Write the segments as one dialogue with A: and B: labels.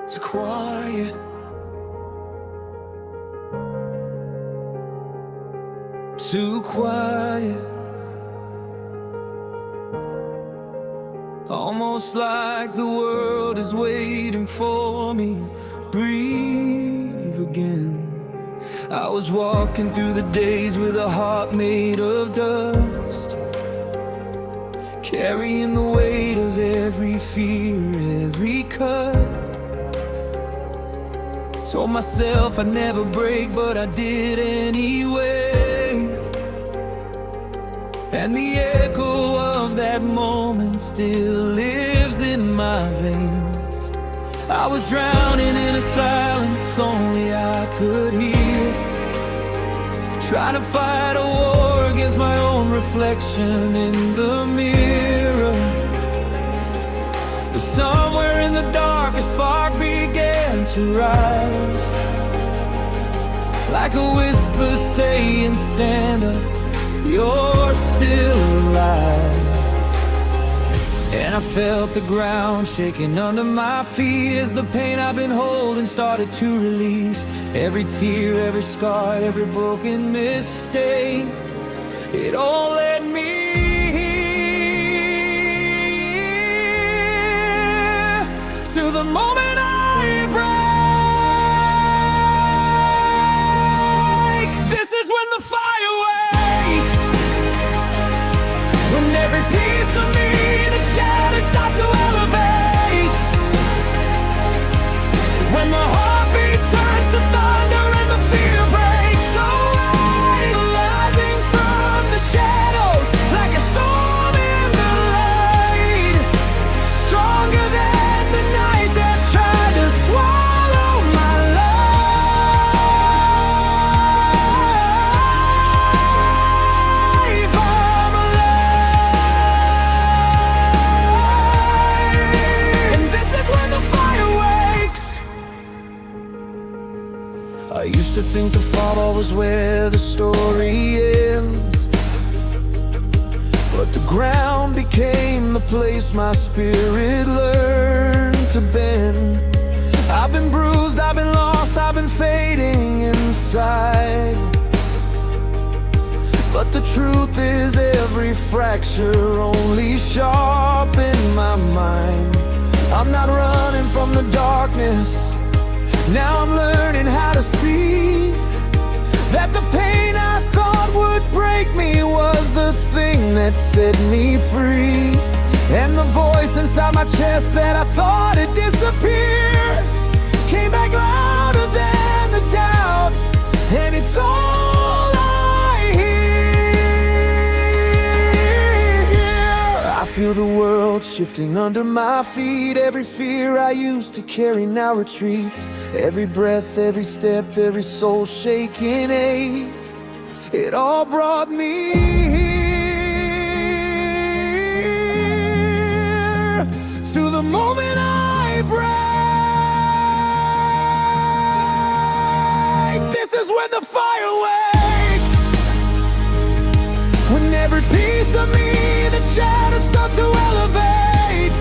A: to quiet, too quiet. Almost like the world is waiting for me to breathe again. I was walking through the days with a heart made of dust, carrying the weight of every fear, every cut. Told myself I'd never break, but I did anyway. And the echo of that moment still lives in my veins. I was drowning in a silence only I could hear, trying to fight a war against my own reflection in the mirror. But somewhere in the dark a spark began to rise, like a whisper saying, stand up, you're still alive. And I felt the ground shaking under my feet as the pain I've been holding started to release. Every tear, every scar, every broken mistake, it all led me here, to the moment I break. This is when the fire wakes, when every piece of me that shattered starts to elevate, when the heartbeat turns to thunder and the fear breaks away, rising from the shadows like a storm in the light, stronger than the night that tried to swallow my life. I'm alive, and this is when the fire wakes. I used to think the fall was where the story ends, but the ground became the place my spirit learned to bend. I've been bruised, I've been lost, I've been fading inside, but the truth is every fracture only sharpened my mind. I'm not running from the darkness, now I'm learning how to see that the pain I thought would break me was the thing that set me free. And the voice inside my chest that I thought had disappeared came back louder than the doubt, and it's all I hear. I feel the world shifting under my feet. Every fear I used to carry now retreats. Every breath, every step, every soul shaking ache, it all brought me here, to the moment I break. This is when the fire wakes, when every piece of me that shattered starts to elevate,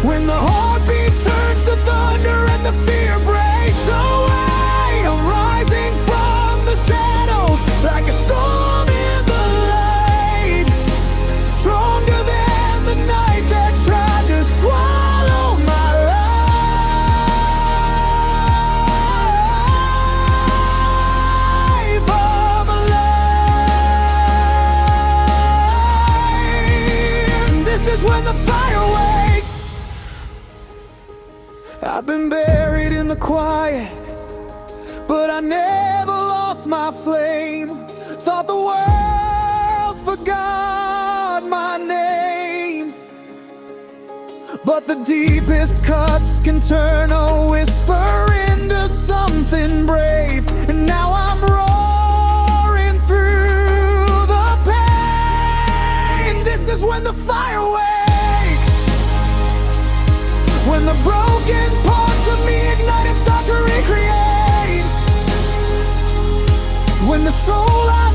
A: when the heartbeat turns to thunder and the fear breaks away. I'm rising from the shadows like a storm in the light, stronger than the night that tried to swallow my life. I'm alive. This is when the fire wakes. I've been buried in the quiet, but I never lost my flame. Thought the world forgot my name, but the deepest cuts can turn a whisper into something brave. And now I'm roaring through the pain. This is when the fire wakes, when the broken parts of me ignite and start to recreate, when the soul I